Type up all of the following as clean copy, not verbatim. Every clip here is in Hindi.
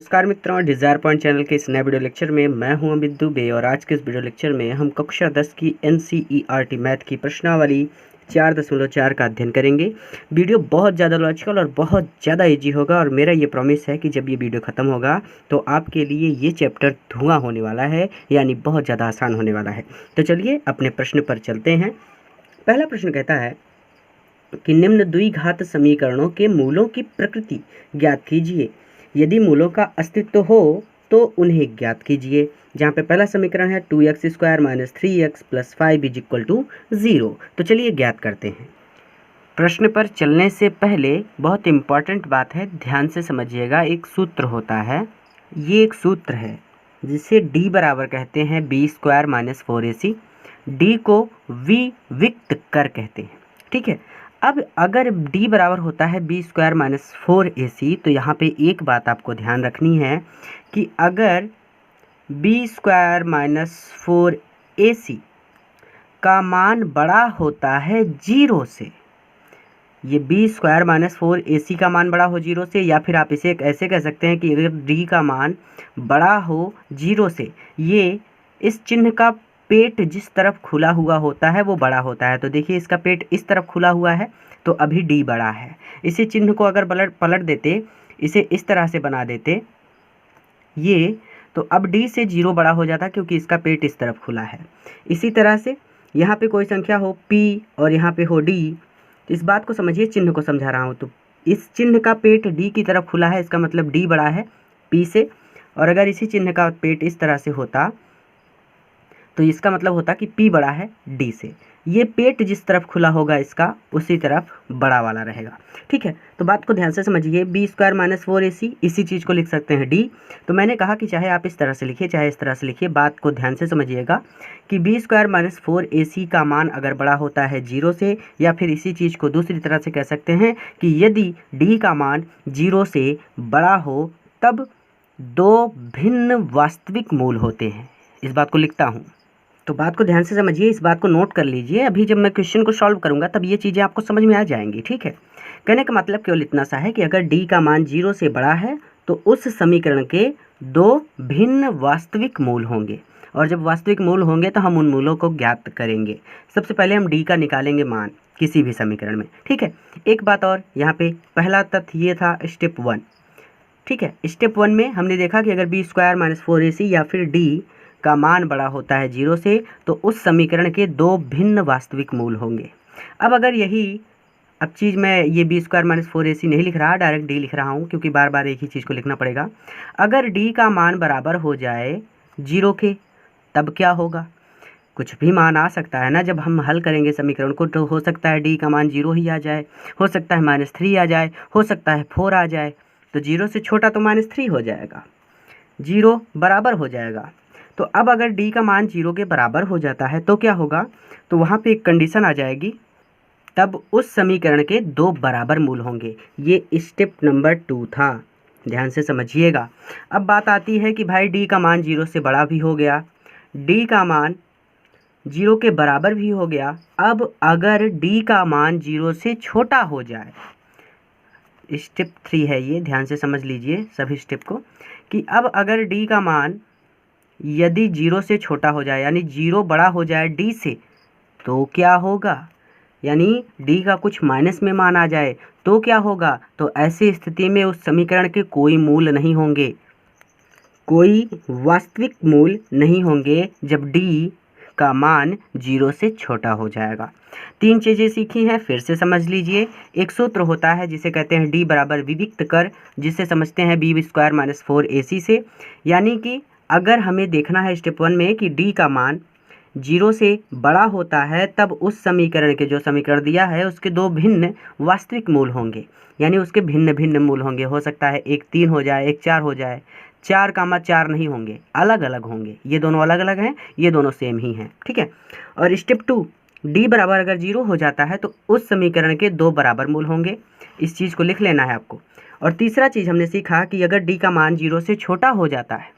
नमस्कार मित्रों, डिज़ायर पॉइंट चैनल के इस नए वीडियो लेक्चर में मैं हूं अमित दुबे और आज के इस वीडियो लेक्चर में हम कक्षा 10 की एनसीईआरटी मैथ की प्रश्नावली 4.4 का अध्ययन करेंगे। वीडियो बहुत ज़्यादा लॉजिकल और बहुत ज़्यादा इजी होगा और मेरा ये प्रॉमिस है कि जब ये वीडियो ख़त्म होगा तो आपके लिए ये चैप्टर धुआं होने वाला है, यानी बहुत ज़्यादा आसान होने वाला है। तो चलिए अपने प्रश्न पर चलते हैं। पहला प्रश्न कहता है कि निम्न द्विघात समीकरणों के मूलों की प्रकृति ज्ञात कीजिए। यदि मूलों का अस्तित्व हो तो उन्हें ज्ञात कीजिए। जहाँ पे पहला समीकरण है 2x² - 3x + 5 = 0। तो चलिए ज्ञात करते हैं। प्रश्न पर चलने से पहले बहुत इम्पॉर्टेंट बात है, ध्यान से समझिएगा। एक सूत्र होता है, ये एक सूत्र है जिसे d बराबर कहते हैं b² - 4ac। d को विविक्त कर कहते हैं, ठीक है। अब अगर d बराबर होता है b² - 4ac तो यहाँ पे एक बात आपको ध्यान रखनी है कि अगर b² - 4ac का मान बड़ा होता है 0 से, ये b² - 4ac का मान बड़ा हो 0 से, या फिर आप इसे ऐसे कह सकते हैं कि अगर d का मान बड़ा हो 0 से, ये इस चिन्ह का पेट जिस तरफ खुला हुआ होता है वो बड़ा होता है। तो देखिए इसका पेट इस तरफ खुला हुआ है तो अभी d बड़ा है। इसी चिन्ह को अगर पलट देते, इसे इस तरह से बना देते ये, तो अब d से 0 बड़ा हो जाता क्योंकि इसका पेट इस तरफ खुला है। इसी तरह से यहाँ पे कोई संख्या हो p और यहाँ पे हो d, इस बात को समझिए, चिन्ह को समझा रहा हूँ। तो इस चिन्ह का पेट d की तरफ खुला है, इसका मतलब d बड़ा है p से। और अगर इसी चिन्ह का पेट इस तरह से होता तो इसका मतलब होता कि p बड़ा है d से। ये पेट जिस तरफ खुला होगा इसका, उसी तरफ बड़ा वाला रहेगा, ठीक है। तो बात को ध्यान से समझिए, b² - 4ac, इसी चीज़ को लिख सकते हैं d। तो मैंने कहा कि चाहे आप इस तरह से लिखिए चाहे इस तरह से लिखिए, बात को ध्यान से समझिएगा कि b² - 4ac का मान अगर बड़ा होता है 0 से, या फिर इसी चीज़ को दूसरी तरह से कह सकते हैं कि यदि d का मान 0 से बड़ा हो तब दो भिन्न वास्तविक मूल होते हैं। इस बात को लिखता हूँ, तो बात को ध्यान से समझिए, इस बात को नोट कर लीजिए। अभी जब मैं क्वेश्चन को सॉल्व करूंगा तब ये चीज़ें आपको समझ में आ जाएंगी, ठीक है। कहने का मतलब केवल इतना सा है कि अगर d का मान 0 से बड़ा है तो उस समीकरण के दो भिन्न वास्तविक मूल होंगे, और जब वास्तविक मूल होंगे तो हम उन मूलों को ज्ञात करेंगे। सबसे पहले हम d का निकालेंगे मान किसी भी समीकरण में, ठीक है। एक बात और, यहाँ पे पहला तथ्य ये था स्टेप 1, ठीक है। स्टेप 1 में हमने देखा कि अगर b² - 4ac या फिर d का मान बड़ा होता है 0 से तो उस समीकरण के दो भिन्न वास्तविक मूल होंगे। अब अगर यही चीज़ मैं ये b² - 4ac नहीं लिख रहा, डायरेक्ट d लिख रहा हूँ क्योंकि बार बार एक ही चीज़ को लिखना पड़ेगा। अगर d का मान बराबर हो जाए 0 के, तब क्या होगा? कुछ भी मान आ सकता है ना, जब हम हल करेंगे समीकरण को, तो हो सकता है d का मान 0 ही आ जाए, हो सकता है -3 आ जाए, हो सकता है 4 आ जाए। तो 0 से छोटा तो -3 हो जाएगा, 0 बराबर हो जाएगा। तो अब अगर d का मान 0 के बराबर हो जाता है तो क्या होगा? तो वहाँ पे एक कंडीशन आ जाएगी, तब उस समीकरण के दो बराबर मूल होंगे। ये स्टेप नंबर 2 था, ध्यान से समझिएगा। अब बात आती है कि भाई d का मान 0 से बड़ा भी हो गया, d का मान 0 के बराबर भी हो गया। अब अगर d का मान 0 से छोटा हो जाए, स्टेप 3 है ये, ध्यान से समझ लीजिए सभी स्टेप को, कि अब अगर d का मान यदि 0 से छोटा हो जाए, यानी 0 बड़ा हो जाए d से, तो क्या होगा? यानी d का कुछ माइनस में मान आ जाए तो क्या होगा? तो ऐसी स्थिति में उस समीकरण के कोई मूल नहीं होंगे, कोई वास्तविक मूल नहीं होंगे जब d का मान 0 से छोटा हो जाएगा। 3 चीज़ें सीखी हैं, फिर से समझ लीजिए। एक सूत्र होता है जिसे कहते हैं d बराबर विविक्त कर, जिसे समझते हैं b² - 4ac से। यानी कि अगर हमें देखना है स्टेप 1 में कि d का मान 0 से बड़ा होता है तब उस समीकरण के, जो समीकरण दिया है उसके दो भिन्न वास्तविक मूल होंगे, यानी उसके भिन्न भिन्न मूल होंगे। हो सकता है एक 3 हो जाए, एक 4 हो जाए, 4 नहीं होंगे, अलग अलग होंगे। ये दोनों अलग अलग हैं, ये दोनों सेम ही हैं, ठीक है। और स्टेप 2, d बराबर अगर 0 हो जाता है तो उस समीकरण के दो बराबर मूल होंगे। इस चीज़ को लिख लेना है आपको। और तीसरा चीज़ हमने सीखा कि अगर d का मान 0 से छोटा हो जाता है,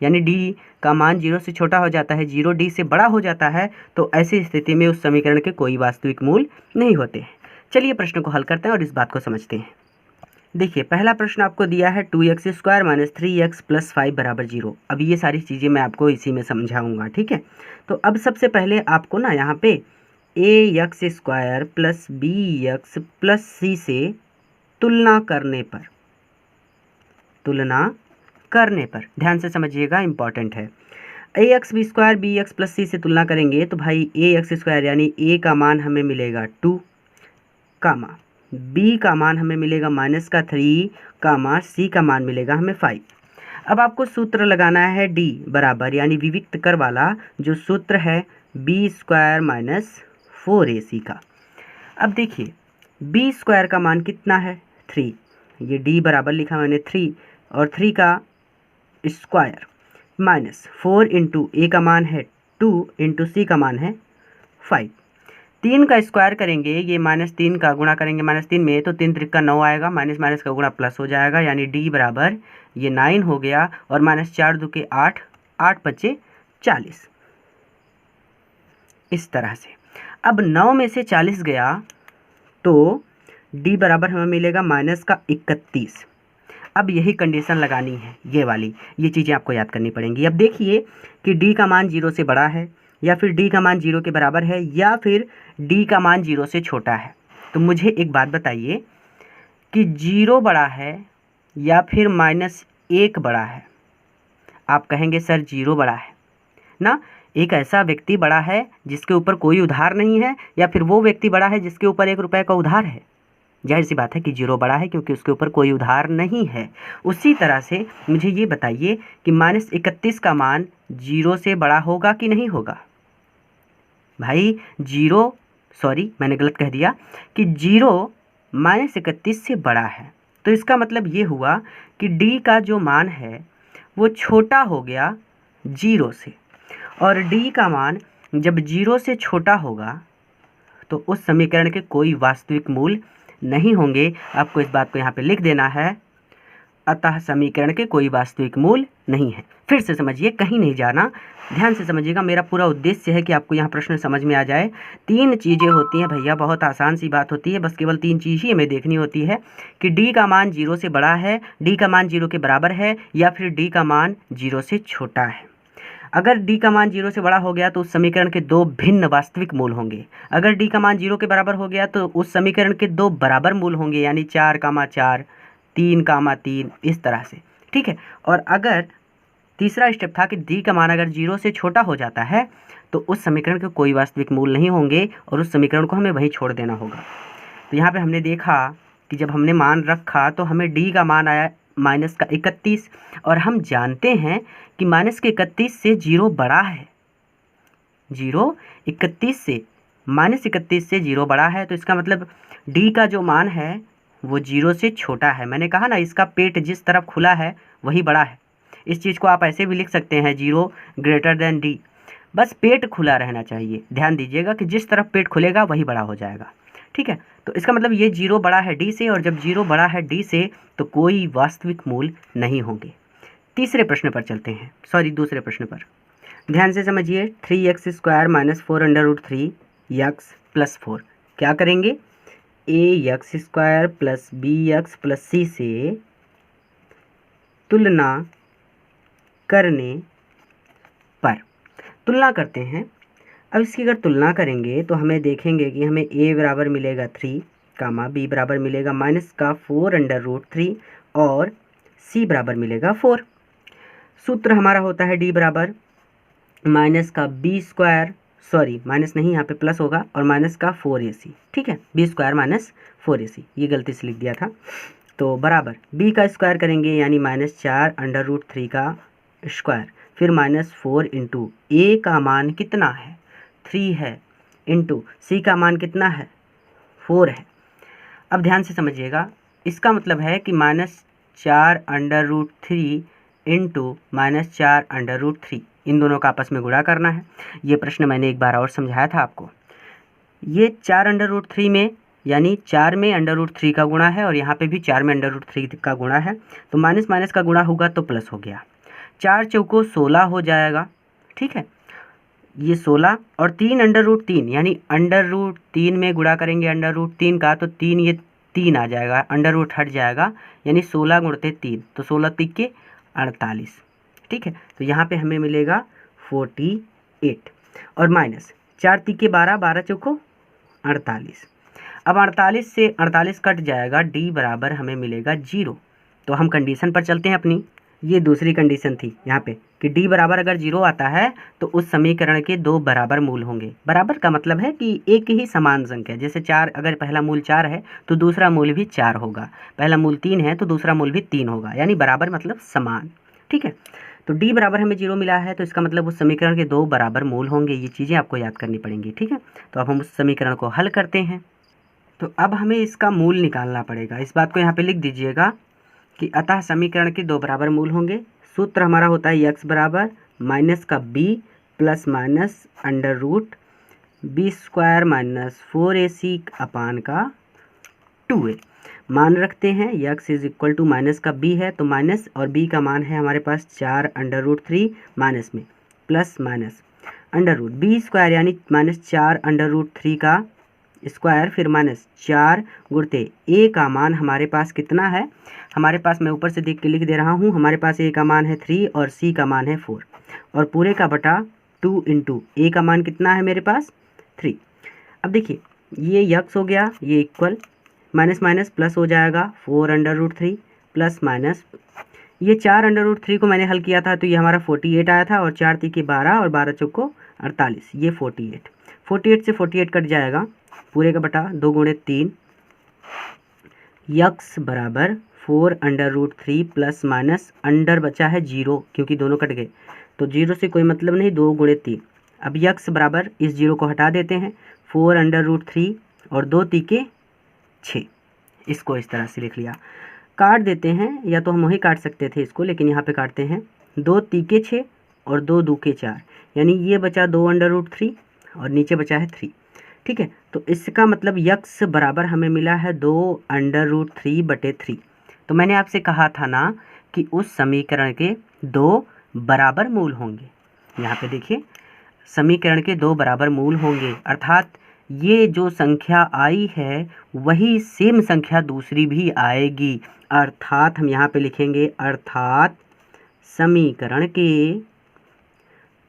यानी d का मान 0 से छोटा हो जाता है, 0 d से बड़ा हो जाता है, तो ऐसी स्थिति में उस समीकरण के कोई वास्तविक मूल नहीं होते हैं। चलिए प्रश्न को हल करते हैं और इस बात को समझते हैं। देखिए पहला प्रश्न आपको दिया है 2x² - 3x + 5 = 0। अब ये सारी चीज़ें मैं आपको इसी में समझाऊंगा, ठीक है। तो अब सबसे पहले आपको ना यहाँ पे ax² + bx + c से तुलना करने पर ध्यान से समझिएगा, इंपॉर्टेंट है। ax² bx + c से तुलना करेंगे तो भाई ax² यानी a का मान हमें मिलेगा 2, b का मान हमें मिलेगा -3, c का मान मिलेगा हमें 5। अब आपको सूत्र लगाना है d बराबर यानी विविक्त कर वाला जो सूत्र है b² - 4ac का। अब देखिए b² का मान कितना है 3, ये d बराबर लिखा मैंने 3 और 3 का स्क्वायर -4 इंटू a का मान है 2 इंटू c का मान है 5। 3 का स्क्वायर करेंगे, ये -3 का गुणा करेंगे -3 में तो 3 त्रिक का 9 आएगा, माइनस माइनस का गुणा प्लस हो जाएगा, यानी d बराबर ये 9 हो गया और -4 2 के 8, 8 बचे 40। इस तरह से अब 9 में से 40 गया तो d बराबर हमें मिलेगा -31। अब यही कंडीशन लगानी है, ये वाली, ये चीज़ें आपको याद करनी पड़ेंगी। अब देखिए कि d का मान 0 से बड़ा है या फिर d का मान 0 के बराबर है या फिर d का मान 0 से छोटा है। तो मुझे एक बात बताइए कि 0 बड़ा है या फिर -1 बड़ा है। आप कहेंगे सर 0 बड़ा है ना, एक ऐसा व्यक्ति बड़ा है जिसके ऊपर कोई उधार नहीं है या फिर वो व्यक्ति बड़ा है जिसके ऊपर 1 रुपये का उधार है। जाहिर सी बात है कि 0 बड़ा है क्योंकि उसके ऊपर कोई उधार नहीं है। उसी तरह से मुझे ये बताइए कि -31 का मान 0 से बड़ा होगा कि नहीं होगा। भाई 0, सॉरी मैंने गलत कह दिया कि 0 -31 से बड़ा है। तो इसका मतलब ये हुआ कि d का जो मान है वो छोटा हो गया 0 से, और d का मान जब 0 से छोटा होगा तो उस समीकरण के कोई वास्तविक मूल नहीं होंगे। आपको इस बात को यहाँ पे लिख देना है, अतः समीकरण के कोई वास्तविक मूल नहीं है। फिर से समझिए, कहीं नहीं जाना, ध्यान से समझिएगा। मेरा पूरा उद्देश्य है कि आपको यहाँ प्रश्न समझ में आ जाए। 3 चीज़ें होती हैं भैया, बहुत आसान सी बात होती है, बस केवल 3 चीज़ ही हमें देखनी होती है कि d का मान 0 से बड़ा है, d का मान 0 के बराबर है या फिर d का मान 0 से छोटा है। अगर d का मान 0 से बड़ा हो गया तो उस समीकरण के 2 भिन्न वास्तविक मूल होंगे। अगर d का मान 0 के बराबर हो गया तो उस समीकरण के 2 बराबर मूल होंगे, यानी 4, 3, 3, इस तरह से, ठीक है। और अगर तीसरा स्टेप था कि d का मान अगर 0 से छोटा हो जाता है तो उस समीकरण के कोई वास्तविक मूल नहीं होंगे और उस समीकरण को हमें वहीं छोड़ देना होगा। तो यहाँ पे हमने देखा कि जब हमने मान रखा तो हमें d का मान आया -31, और हम जानते हैं कि -31 से 0 बड़ा है। 31 से 0 बड़ा है, तो इसका मतलब d का जो मान है वो 0 से छोटा है। मैंने कहा ना, इसका पेट जिस तरफ खुला है वही बड़ा है। इस चीज़ को आप ऐसे भी लिख सकते हैं 0 > d, बस पेट खुला रहना चाहिए। ध्यान दीजिएगा कि जिस तरफ पेट खुलेगा वही बड़ा हो जाएगा, ठीक है। तो इसका मतलब ये 0 बड़ा है d से, और जब 0 बड़ा है d से तो कोई वास्तविक मूल नहीं होंगे। तीसरे प्रश्न पर चलते हैं, सॉरी दूसरे प्रश्न पर। ध्यान से समझिए, 3x² - 4√3 x + 4 क्या करेंगे, ax² + bx + c से तुलना करने पर। तुलना करते हैं। अब इसकी अगर तुलना करेंगे तो हमें देखेंगे कि हमें a बराबर मिलेगा 3, b बराबर मिलेगा -4√3 और c बराबर मिलेगा 4। सूत्र हमारा होता है d बराबर -b², सॉरी माइनस नहीं, यहाँ पे प्लस होगा, और -4ac, ठीक है। b² - 4ac, ये गलती से लिख दिया था। तो बराबर b का स्क्वायर करेंगे यानी -4√3 का स्क्वायर, फिर -4 इंटू a का मान कितना है 3 है, इंटू c का मान कितना है 4 है। अब ध्यान से समझिएगा, इसका मतलब है कि -4√3 इंटू -4√3, इन दोनों का आपस में गुणा करना है। ये प्रश्न मैंने एक बार और समझाया था आपको। ये 4√3 में, यानी 4 में √3 का गुणा है और यहाँ पे भी 4 में √3 का गुणा है, तो माइनस माइनस का गुणा होगा तो प्लस हो गया। 4 चौको 16 हो जाएगा, ठीक है। ये 16 और 3 √3 यानी √3 में गुणा करेंगे √3 का, तो 3 ये 3 आ जाएगा, अंडर रूट हट जाएगा, यानी 16 गुणते 3, तो 16 तिक्के 48। ठीक है, तो यहाँ पे हमें मिलेगा 48 और माइनस 4 तिक्के 12, 12 चौको 48। अब 48 से 48 कट जाएगा, डी बराबर हमें मिलेगा 0। तो हम कंडीशन पर चलते हैं अपनी। ये दूसरी कंडीशन थी यहाँ पे कि डी बराबर अगर 0 आता है तो उस समीकरण के 2 बराबर मूल होंगे। बराबर का मतलब है कि एक ही समान संख्या, जैसे 4, अगर पहला मूल 4 है तो दूसरा मूल भी 4 होगा, पहला मूल 3 है तो दूसरा मूल भी 3 होगा, यानी बराबर मतलब समान। ठीक है, तो डी बराबर हमें 0 मिला है, तो इसका मतलब उस समीकरण के 2 बराबर मूल होंगे। ये चीज़ें आपको याद करनी पड़ेंगी। ठीक है, तो अब हम उस समीकरण को हल करते हैं। तो अब हमें इसका मूल निकालना पड़ेगा। इस बात को यहाँ पे लिख दीजिएगा कि अतः समीकरण के 2 बराबर मूल होंगे। सूत्र हमारा होता है x बराबर माइनस का b plus minus under root B square minus 4ac upon का 2a। मान रखते हैं x is equal to minus का b है तो माइनस, और b का मान है हमारे पास 4 अंडर रूट 3 माइनस में plus minus under root B square यानी माइनस 4 अंडर रूट 3 का स्क्वायर, फिर माइनस 4 गुणते a का मान हमारे पास कितना है, हमारे पास, मैं ऊपर से देख के लिख दे रहा हूँ, हमारे पास a का मान है 3 और c का मान है 4, और पूरे का बटा 2 इंटू a का मान कितना है मेरे पास 3। अब देखिए ये यक्स हो गया, ये इक्वल माइनस माइनस प्लस हो जाएगा 4 अंडर रूट 3 प्लस माइनस ये 4 अंडर रूट 3 को मैंने हल किया था तो ये हमारा 48 आया था, और 4 तीके 12 और 12 चौको 48, ये 48 से 48 कट जाएगा, पूरे का बटा 2 गुणे 3, यक्स बराबर 4 under root 3 plus minus under बचा है 0 क्योंकि दोनों कट गए, तो 0 से कोई मतलब नहीं, 2 गुणे 3। अब यक्स बराबर इस 0 को हटा देते हैं, 4 अंडर रूट 3 और 2 तीके 6, इसको इस तरह से लिख लिया। काट देते हैं, या तो हम वही काट सकते थे इसको, लेकिन यहाँ पे काटते हैं, 2 तीके 6 और 2 दूके 4, यानी ये बचा 2 अंडर रूट 3 और नीचे बचा है 3। ठीक है, तो इसका मतलब यक्स बराबर हमें मिला है 2 अंडर रूट 3 बटे 3। तो मैंने आपसे कहा था ना कि उस समीकरण के 2 बराबर मूल होंगे। यहाँ पे देखिए समीकरण के 2 बराबर मूल होंगे, अर्थात ये जो संख्या आई है वही सेम संख्या दूसरी भी आएगी, अर्थात हम यहाँ पे लिखेंगे अर्थात समीकरण के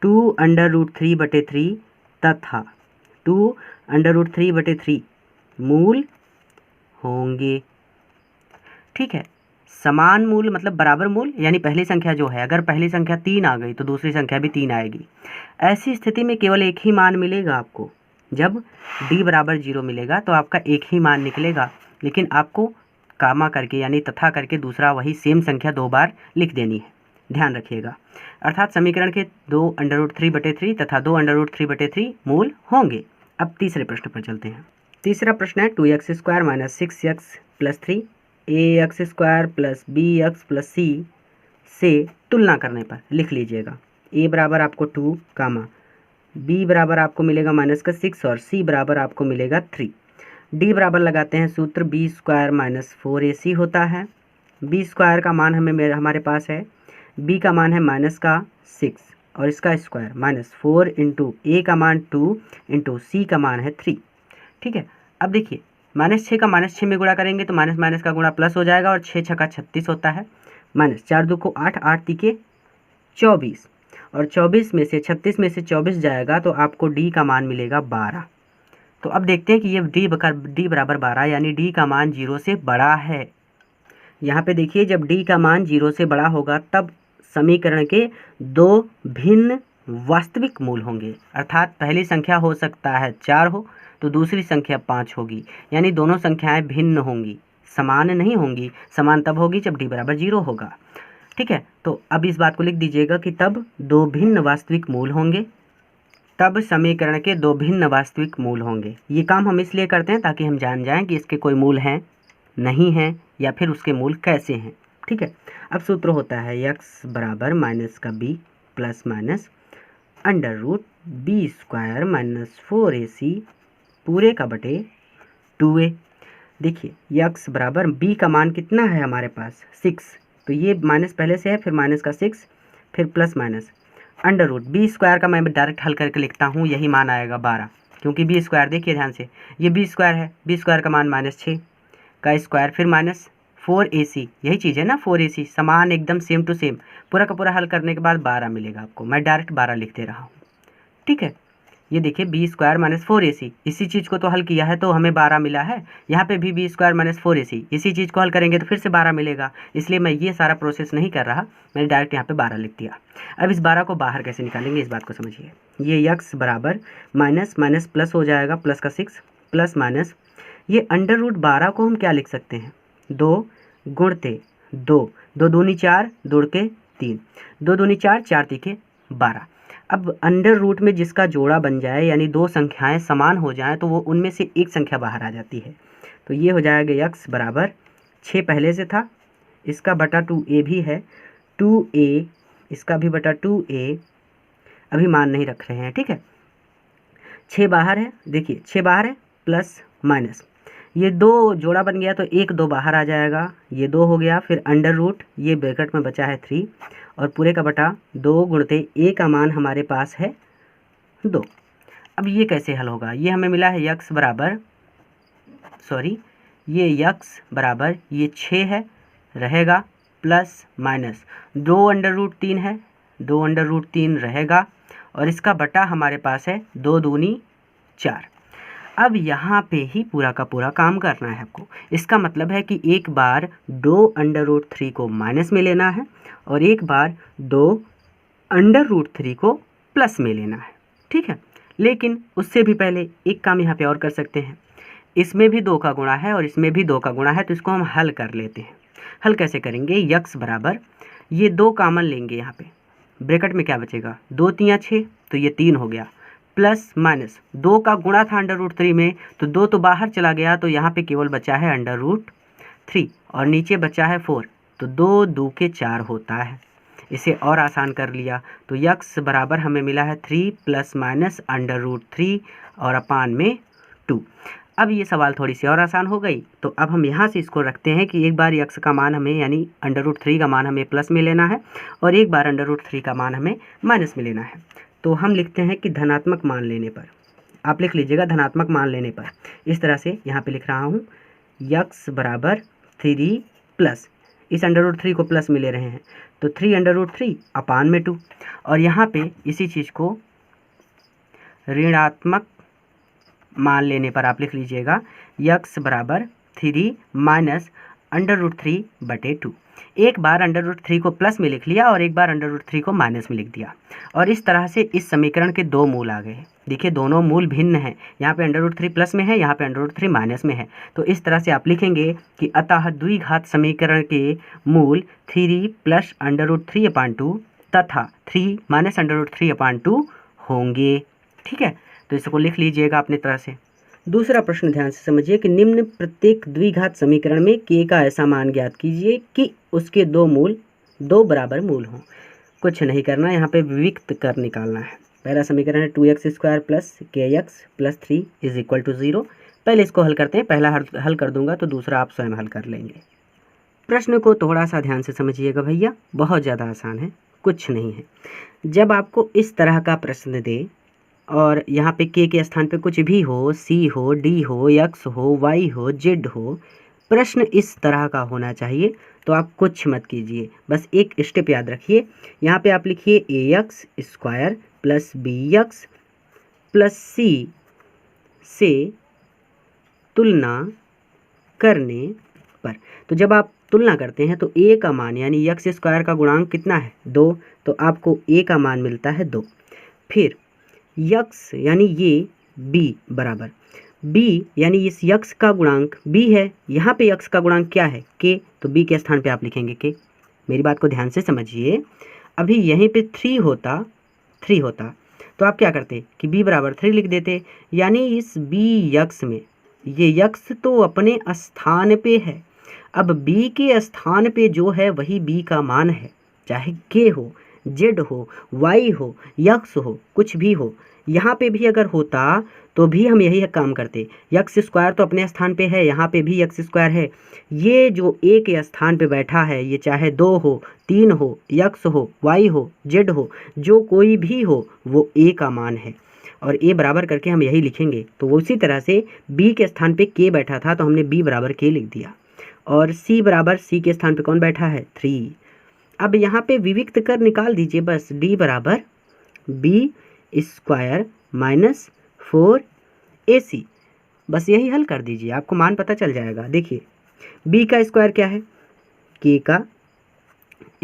2 अंडर रूट 3 बटे 3 तथा 2 अंडर रूट 3 बटे 3 मूल होंगे। ठीक है, समान मूल मतलब बराबर मूल, यानी पहली संख्या जो है, अगर पहली संख्या 3 आ गई तो दूसरी संख्या भी 3 आएगी। ऐसी स्थिति में केवल एक ही मान मिलेगा आपको, जब d बराबर 0 मिलेगा तो आपका एक ही मान निकलेगा, लेकिन आपको कामा करके यानी तथा करके दूसरा वही सेम संख्या 2 बार लिख देनी है, ध्यान रखिएगा। अर्थात समीकरण के 2 अंडर रूट 3 बटे 3 तथा 2 अंडर रूट 3 बटे 3 मूल होंगे। अब तीसरे प्रश्न पर चलते हैं। तीसरा प्रश्न है 2x square minus 6x plus 3 ax square plus bx plus c से तुलना करने पर लिख लीजिएगा। a बराबर आपको 2 कामा, b बराबर आपको मिलेगा माइनस का 6 और c बराबर आपको मिलेगा 3। d बराबर लगाते हैं, सूत्र b स्क्वायर माइनस 4ac होता है। b स्क्वायर का मान हमारे पास है, b का मान है माइनस का 6 और इसका स्क्वायर माइनस 4 इंटू a का मान 2 इंटू c का मान है 3। ठीक है, अब देखिए माइनस 6 का माइनस 6 में गुणा करेंगे तो माइनस माइनस का गुणा प्लस हो जाएगा, और 6 छक्का 36 होता है, माइनस 4 दो को 8, 8 तीके 24, और 24 में से 36 में से 24 जाएगा तो आपको d का मान मिलेगा 12। तो अब देखते हैं कि ये d बराबर 12 यानी d का मान 0 से बड़ा है। यहाँ पे देखिए जब d का मान 0 से बड़ा होगा तब समीकरण के 2 भिन्न वास्तविक मूल होंगे, अर्थात पहली संख्या हो सकता है 4 हो तो दूसरी संख्या 5 होगी, यानी दोनों संख्याएं भिन्न होंगी, समान नहीं होंगी। समान तब होगी जब d बराबर 0 होगा। ठीक है, तो अब इस बात को लिख दीजिएगा कि तब 2 भिन्न वास्तविक मूल होंगे, तब समीकरण के 2 भिन्न वास्तविक मूल होंगे। ये काम हम इसलिए करते हैं ताकि हम जान जाएं कि इसके कोई मूल हैं, नहीं हैं, या फिर उसके मूल कैसे हैं। ठीक है, अब सूत्र होता है x बराबर माइनस का b plus minus under root B square minus 4ac पूरे का बटे 2a। देखिए x बराबर b का मान कितना है हमारे पास 6, तो ये माइनस पहले से है, फिर माइनस का 6, फिर plus minus under root B square का मैं डायरेक्ट हल करके लिखता हूँ, यही मान आएगा 12, क्योंकि बी स्क्वायर देखिए ध्यान से, ये बी स्क्वायर है, बी स्क्वायर का मान माइनस 6 का स्क्वायर फिर माइनस 4AC, यही चीज़ है ना 4AC, समान एकदम सेम टू सेम। पूरा का पूरा हल करने के बाद 12 मिलेगा आपको, मैं डायरेक्ट 12 लिख दे रहा हूँ। ठीक है, ये देखिए बी स्क्वायर माइनस 4AC, इसी चीज़ को तो हल किया है तो हमें 12 मिला है। यहाँ पे भी बी स्क्वायर माइनस 4AC, इसी चीज़ को हल करेंगे तो फिर से 12 मिलेगा, इसलिए मैं ये सारा प्रोसेस नहीं कर रहा, मैंने डायरेक्ट यहाँ पे 12 लिख दिया। अब इस 12 को बाहर कैसे निकालेंगे इस बात को समझिए। ये यक्स बराबर माइनस माइनस प्लस हो जाएगा, प्लस का 6 प्लस माइनस, ये अंडर रूट 12 को हम क्या लिख सकते हैं, 2 गुणते 2, 2 दूनी 4, 2 के 3, 2 दूनी 4, 4 तीखे 12। अब अंडर रूट में जिसका जोड़ा बन जाए यानी दो संख्याएं समान हो जाएं तो वो उनमें से एक संख्या बाहर आ जाती है। तो ये हो जाएगा यक्स बराबर 6 पहले से था, इसका बटा 2a भी है, 2a इसका भी बटा 2a, अभी मान नहीं रख रहे हैं। ठीक है, 6 बाहर है, देखिए 6 बाहर है प्लस माइनस, ये 2 जोड़ा बन गया तो 1 2 बाहर आ जाएगा, ये 2 हो गया, फिर अंडर रूट ये ब्रैकेट में बचा है 3 और पूरे का बटा 2 गुणते a का मान हमारे पास है 2। अब ये कैसे हल होगा, ये हमें मिला है यक्स बराबर, सॉरी ये यक्स बराबर ये 6 है रहेगा प्लस माइनस 2 अंडर रूट 3 है, 2 अंडर रूट 3 रहेगा और इसका बटा हमारे पास है 2 दूनी 4। अब यहाँ पे ही पूरा का पूरा काम करना है आपको, इसका मतलब है कि एक बार 2 अंडर रूट 3 को माइनस में लेना है और एक बार 2 अंडर रूट 3 को प्लस में लेना है। ठीक है, लेकिन उससे भी पहले एक काम यहाँ पे और कर सकते हैं, इसमें भी 2 का गुणा है और इसमें भी 2 का गुणा है, तो इसको हम हल कर लेते हैं। हल कैसे करेंगे, यक्स बराबर ये 2 कामन लेंगे, यहाँ पे ब्रैकेट में क्या बचेगा, 2 3 6, तो ये 3 हो गया, प्लस माइनस 2 का गुणा था अंडर रूट 3 में तो 2 तो बाहर चला गया, तो यहाँ पे केवल बचा है अंडर रूट 3 और नीचे बचा है 4, तो 2 2 के 4 होता है। इसे और आसान कर लिया तो यक्स बराबर हमें मिला है 3 प्लस माइनस अंडर रूट 3 और अपान में 2। अब ये सवाल थोड़ी सी और आसान हो गई, तो अब हम यहाँ से इसको रखते हैं कि एक बार यक्स का मान हमें यानी अंडर रूट 3 का मान हमें प्लस में लेना है और एक बार अंडर रूट 3 का मान हमें माइनस में लेना है। तो हम लिखते हैं कि धनात्मक मान लेने पर, आप लिख लीजिएगा धनात्मक मान लेने पर, इस तरह से यहाँ पे लिख रहा हूँ यक्स बराबर 3 प्लस, इस अंडर रूट 3 को प्लस में ले रहे हैं तो 3 अंडर रूट 3 अपान में 2, और यहाँ पे इसी चीज़ को ऋणात्मक मान लेने पर आप लिख लीजिएगा यक्स बराबर 3 माइनस अंडर रूट 3 बटे 2। एक बार अंडर रूट 3 को प्लस में लिख लिया और एक बार अंडर रूट 3 को माइनस में लिख दिया, और इस तरह से इस समीकरण के 2 मूल आ गए। देखिए दोनों मूल भिन्न हैं, यहाँ पे अंडर रूट 3 प्लस में है, यहाँ पे अंडर रूट 3 माइनस में है। तो इस तरह से आप लिखेंगे कि अतः द्विघात समीकरण के मूल 3 प्लस अंडर रूट 3 अपान 2 तथा 3 माइनस अंडर रूट 3 अपान 2 होंगे। ठीक है, तो इसको लिख लीजिएगा अपनी तरह से। दूसरा प्रश्न ध्यान से समझिए कि निम्न प्रत्येक द्विघात समीकरण में k का ऐसा मान ज्ञात कीजिए कि उसके 2 बराबर मूल हों। कुछ नहीं करना, यहाँ पे विविक्त कर निकालना है। पहला समीकरण है 2x square plus kx plus 3 is equal to 0। पहले इसको हल करते हैं, पहला हल कर दूंगा तो दूसरा आप स्वयं हल कर लेंगे। प्रश्न को थोड़ा सा ध्यान से समझिएगा भैया, बहुत ज़्यादा आसान है, कुछ नहीं है। जब आपको इस तरह का प्रश्न दे और यहाँ पे के स्थान पे कुछ भी हो, सी हो, डी हो, एक्स हो, वाई हो, जेड हो, प्रश्न इस तरह का होना चाहिए, तो आप कुछ मत कीजिए, बस एक स्टेप याद रखिए। यहाँ पे आप लिखिए ax square plus bx plus c से तुलना करने पर। तो जब आप तुलना करते हैं तो a का मान यानी x स्क्वायर का गुणांक कितना है 2, तो आपको a का मान मिलता है 2। फिर यक्स यानी ये b बराबर b यानी इस यक्स का गुणांक b है, यहाँ पे यक्स का गुणांक क्या है k, तो b के स्थान पे आप लिखेंगे k। मेरी बात को ध्यान से समझिए, अभी यहीं पे 3 होता तो आप क्या करते कि b बराबर 3 लिख देते, यानी इस b यक्स में ये यक्स तो अपने स्थान पे है, अब b के स्थान पे जो है वही b का मान है, चाहे k हो, जेड हो, वाई हो, यक्स हो, कुछ भी हो। यहाँ पे भी अगर होता तो भी हम यही काम करते, यक्स स्क्वायर तो अपने स्थान पे है, यहाँ पे भी यक्स स्क्वायर है, ये जो ए के स्थान पे बैठा है ये चाहे 2 हो, 3 हो, यक्स हो, वाई हो, जेड हो, जो कोई भी हो वो ए का मान है। और a बराबर करके हम यही लिखेंगे। तो उसी तरह से b के स्थान पे k बैठा था तो हमने b बराबर k लिख दिया, और c बराबर c के स्थान पे कौन बैठा है 3। अब यहाँ पे विविक्त कर निकाल दीजिए बस, d बराबर b स्क्वायर माइनस 4ac, बस यही हल कर दीजिए, आपको मान पता चल जाएगा। देखिए b का स्क्वायर क्या है, k का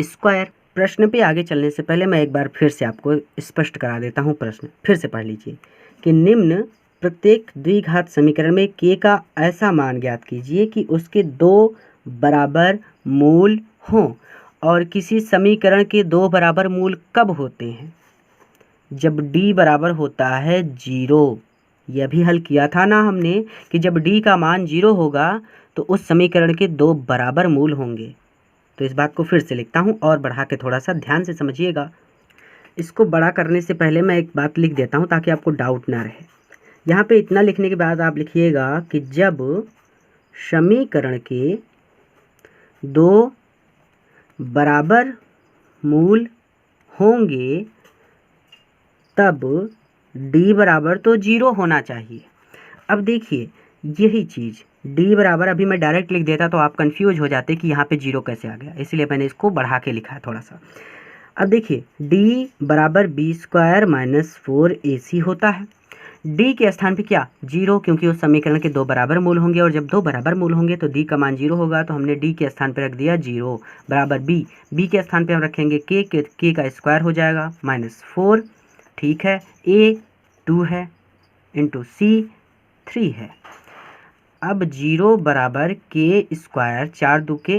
स्क्वायर। प्रश्न पे आगे चलने से पहले मैं एक बार फिर से आपको स्पष्ट करा देता हूँ। प्रश्न फिर से पढ़ लीजिए कि निम्न प्रत्येक द्विघात समीकरण में k का ऐसा मान ज्ञात कीजिए कि उसके दो बराबर मूल हों, और किसी समीकरण के दो बराबर मूल कब होते हैं, जब d बराबर होता है 0। यह भी हल किया था ना हमने कि जब d का मान 0 होगा तो उस समीकरण के दो बराबर मूल होंगे। तो इस बात को फिर से लिखता हूँ और बढ़ा के थोड़ा सा ध्यान से समझिएगा। इसको बड़ा करने से पहले मैं एक बात लिख देता हूँ ताकि आपको डाउट ना रहे। यहाँ पे इतना लिखने के बाद आप लिखिएगा कि जब समीकरण के दो बराबर मूल होंगे तब d बराबर तो 0 होना चाहिए। अब देखिए यही चीज़ d बराबर, अभी मैं डायरेक्ट लिख देता तो आप कंफ्यूज हो जाते कि यहाँ पे 0 कैसे आ गया, इसलिए मैंने इसको बढ़ा के लिखा है थोड़ा सा। अब देखिए d बराबर b स्क्वायर माइनस 4ac होता है। d के स्थान पे क्या 0, क्योंकि उस समीकरण के दो बराबर मूल होंगे, और जब दो बराबर मूल होंगे तो d का मान 0 होगा, तो हमने d के स्थान पे रख दिया 0 बराबर b के स्थान पे हम रखेंगे k का स्क्वायर हो जाएगा माइनस 4, ठीक है, a 2 है इंटू c 3 है। अब 0 बराबर k स्क्वायर, 4 2 के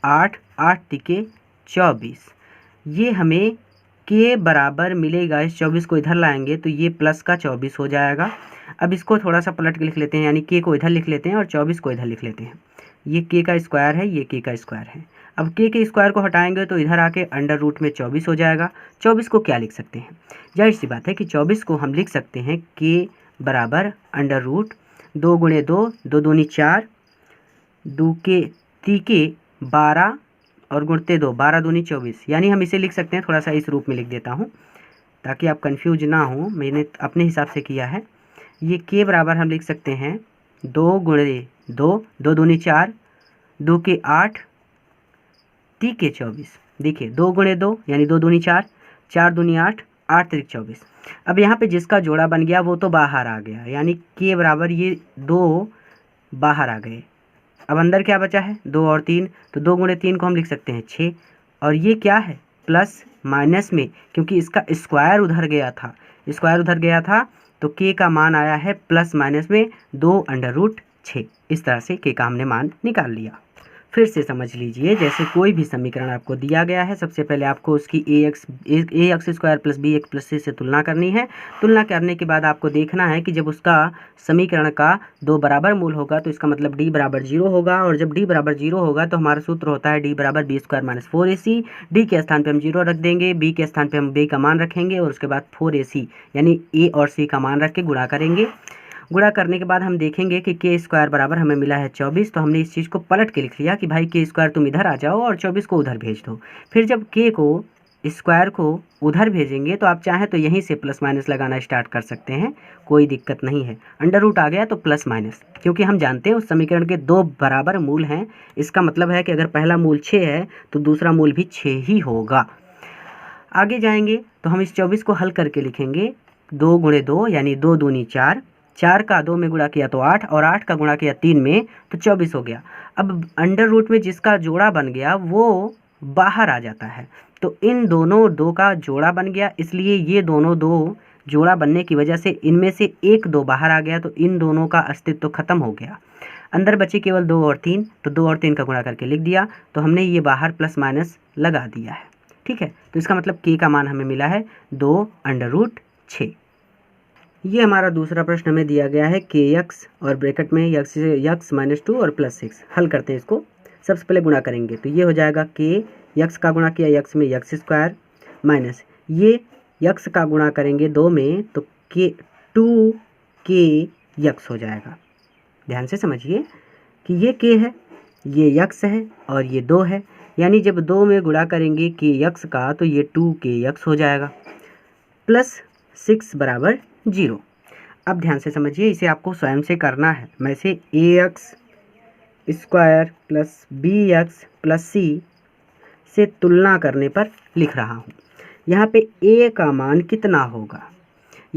8, 8 तिके 24, ये हमें k बराबर मिलेगा। इस 24 को इधर लाएंगे तो ये प्लस का 24 हो जाएगा। अब इसको थोड़ा सा पलट के लिख लेते हैं, यानी k को इधर लिख लेते हैं और 24 को इधर लिख लेते हैं। ये k का स्क्वायर है, ये k का स्क्वायर है। अब k के स्क्वायर को हटाएंगे तो इधर आके अंडर रूट में 24 हो जाएगा। 24 को क्या लिख सकते हैं, जाहिर सी बात है कि 24 को हम लिख सकते हैं k बराबर अंडर रूट 2 गुणे 2, 2 दूनी 4, 2 के तीके 12 और गुणते 2, 12 दूनी 24, यानी हम इसे लिख सकते हैं, थोड़ा सा इस रूप में लिख देता हूँ ताकि आप कंफ्यूज ना हो, मैंने अपने हिसाब से किया है। ये k बराबर हम लिख सकते हैं 2 गुणे 2, 2 दूनी 4, 2 के 8, तीके 24। देखिए 2 गुणे 2 यानी 2 दूनी 4, 4 दूनी 8, 8 त्रिक 24। अब यहाँ पे जिसका जोड़ा बन गया वो तो बाहर आ गया, यानी k बराबर ये 2 बाहर आ गए। अब अंदर क्या बचा है 2 और 3, तो 2 गुणे 3 को हम लिख सकते हैं 6, और ये क्या है प्लस माइनस में, क्योंकि इसका स्क्वायर उधर गया था, स्क्वायर उधर गया था तो k का मान आया है प्लस माइनस में 2 अंडर रूट 6। इस तरह से k का हमने मान निकाल लिया। फिर से समझ लीजिए, जैसे कोई भी समीकरण आपको दिया गया है, सबसे पहले आपको उसकी a x square plus b x plus c से तुलना करनी है। तुलना करने के बाद आपको देखना है कि जब उसका समीकरण का दो बराबर मूल होगा तो इसका मतलब d बराबर 0 होगा, और जब d बराबर 0 होगा तो हमारा सूत्र होता है d बराबर B square minus 4ac। D के स्थान पर हम 0 रख देंगे, b के स्थान पर हम b का मान रखेंगे, और उसके बाद 4ac यानी a और c का मान रख के गुणा करेंगे। गुणा करने के बाद हम देखेंगे कि k स्क्वायर बराबर हमें मिला है 24, तो हमने इस चीज़ को पलट के लिख लिया कि भाई k स्क्वायर तुम इधर आ जाओ और 24 को उधर भेज दो। फिर जब k को स्क्वायर को उधर भेजेंगे तो आप चाहें तो यहीं से प्लस माइनस लगाना स्टार्ट कर सकते हैं, कोई दिक्कत नहीं है। अंडर रूट आ गया तो प्लस माइनस, क्योंकि हम जानते हैं उस समीकरण के दो बराबर मूल हैं, इसका मतलब है कि अगर पहला मूल 6 है तो दूसरा मूल भी 6 ही होगा। आगे जाएंगे तो हम इस 24 को हल करके लिखेंगे 2 गुणे 2 यानी 2 दूनी 4, 4 का 2 में गुणा किया तो 8, और 8 का गुणा किया 3 में तो 24 हो गया। अब अंडर रूट में जिसका जोड़ा बन गया वो बाहर आ जाता है, तो इन दोनों 2 का जोड़ा बन गया, इसलिए ये दोनों 2 जोड़ा बनने की वजह से इनमें से एक 2 बाहर आ गया, तो इन दोनों का अस्तित्व खत्म हो गया। अंदर बचे केवल 2 और 3, तो 2 और 3 का गुणा करके लिख दिया, तो हमने ये बाहर प्लस माइनस लगा दिया है। ठीक है, तो इसका मतलब k का मान हमें मिला है 2 अंडर रूट 6। ये हमारा दूसरा प्रश्न हमें दिया गया है kx और ब्रैकेट में x माइनस 2 और प्लस 6। हल करते हैं इसको, सबसे पहले गुणा करेंगे तो ये हो जाएगा k, x का गुणा किया x में x स्क्वायर, माइनस ये x का गुणा करेंगे 2 में तो k 2k x हो जाएगा। ध्यान से समझिए कि ये k है, ये x है और ये 2 है, यानी जब 2 में गुणा करेंगे k x का तो ये 2k x हो जाएगा, प्लस 6 बराबर 0। अब ध्यान से समझिए, इसे आपको स्वयं से करना है। मैं इसे ax square plus bx plus c से तुलना करने पर लिख रहा हूँ। यहाँ पे a का मान कितना होगा?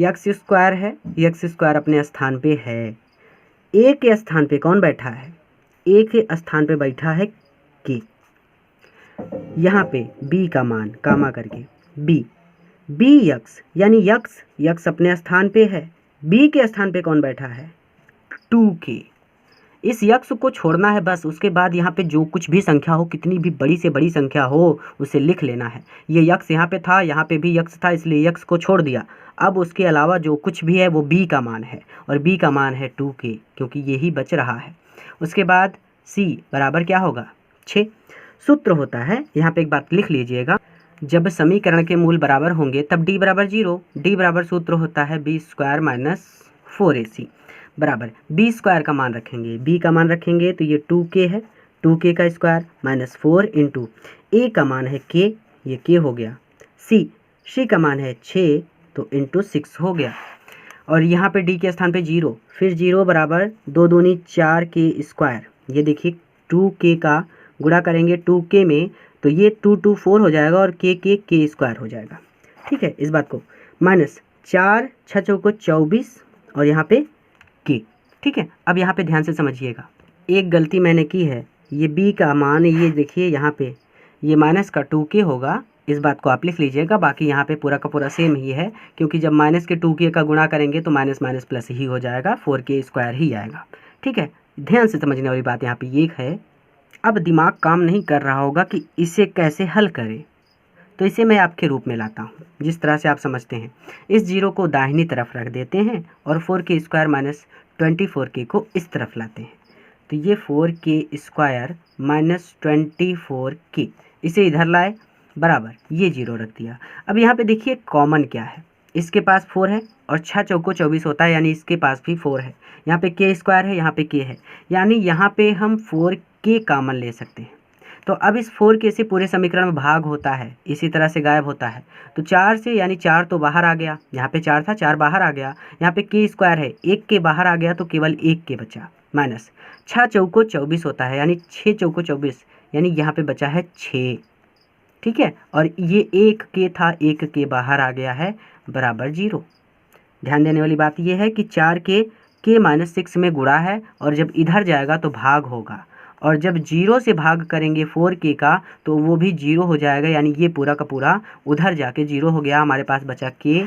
एक्स स्क्वायर है, एक्स स्क्वायर अपने स्थान पे है। a के स्थान पे कौन बैठा है? a के स्थान पे बैठा है k। यहाँ पे b का मान कामा करके b यक्स यानी यक्स अपने स्थान पे है। b के स्थान पे कौन बैठा है? 2k। इस यक्स को छोड़ना है बस, उसके बाद यहाँ पे जो कुछ भी संख्या हो, कितनी भी बड़ी से बड़ी संख्या हो, उसे लिख लेना है। ये यक्स यहाँ पे था, यहाँ पे भी यक्स था, इसलिए यक्स को छोड़ दिया। अब उसके अलावा जो कुछ भी है वो b का मान है, और b का मान है 2k, क्योंकि यही बच रहा है। उसके बाद c बराबर क्या होगा? 6। सूत्र होता है, यहाँ पे एक बात लिख लीजिएगा, जब समीकरण के मूल बराबर होंगे तब d बराबर 0। d बराबर सूत्र होता है b स्क्वायर माइनस 4ac बराबर b स्क्वायर का मान रखेंगे, b का मान रखेंगे तो ये 2k है, 2k का स्क्वायर माइनस 4 इंटू a का मान है k, ये k हो गया, c का मान है 6 तो इंटू 6 हो गया। और यहाँ पे d के स्थान पे 0, फिर 0 बराबर 2 दूनी 4k स्क्वायर। ये देखिए 2k का गुणा करेंगे 2k में तो ये 2 2 4 हो जाएगा और k स्क्वायर हो जाएगा। ठीक है, इस बात को माइनस 4 6 चौको 24 और यहाँ पे k। ठीक है, अब यहाँ पे ध्यान से समझिएगा, एक गलती मैंने की है। ये b का मान, ये देखिए यहाँ पे ये माइनस का 2k होगा, इस बात को आप लिख लीजिएगा। बाकी यहाँ पे पूरा का पूरा सेम ही है, क्योंकि जब माइनस के 2k का गुणा करेंगे तो माइनस माइनस प्लस ही हो जाएगा, 4k स्क्वायर ही आएगा। ठीक है, ध्यान से समझने वाली बात यहाँ पे ये है। अब दिमाग काम नहीं कर रहा होगा कि इसे कैसे हल करें, तो इसे मैं आपके रूप में लाता हूँ जिस तरह से आप समझते हैं। इस 0 को दाहिनी तरफ रख देते हैं और 4k स्क्वायर माइनस 24k को इस तरफ लाते हैं, तो ये 4k स्क्वायर माइनस 24k, इसे इधर लाए बराबर ये 0 रख दिया। अब यहाँ पे देखिए कॉमन क्या है, इसके पास 4 है और 6 चौको 24 होता है, यानी इसके पास भी 4 है। यहाँ पे k स्क्वायर है, यहाँ पे k है, यानी यहाँ पे हम 4k कॉमन ले सकते हैं। तो अब इस 4k से पूरे समीकरण में भाग होता है, इसी तरह से गायब होता है। तो 4 से यानी 4 तो बाहर आ गया, यहाँ पे 4 था, 4 बाहर आ गया। यहाँ पे k स्क्वायर है, 1 के बाहर आ गया तो केवल 1 के बचा, माइनस 6 चौको 24 होता है, यानी 6 चौको 24, यानी यहाँ पे बचा है 6। ठीक है, और ये 1 के था, 1 के बाहर आ गया है बराबर 0। ध्यान देने वाली बात यह है कि 4 के माइनस 6 में गुणा है, और जब इधर जाएगा तो भाग होगा, और जब 0 से भाग करेंगे 4k का तो वो भी 0 हो जाएगा, यानी ये पूरा का पूरा उधर जाके 0 हो गया। हमारे पास बचा k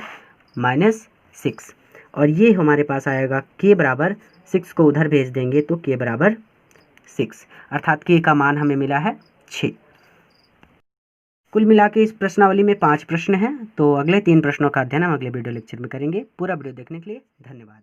माइनस 6, और ये हमारे पास आएगा k बराबर 6 को उधर भेज देंगे तो k बराबर 6, अर्थात k का मान हमें मिला है 6। कुल मिला के इस प्रश्नावली में 5 प्रश्न हैं, तो अगले 3 प्रश्नों का अध्ययन हम अगले वीडियो लेक्चर में करेंगे। पूरा वीडियो देखने के लिए धन्यवाद।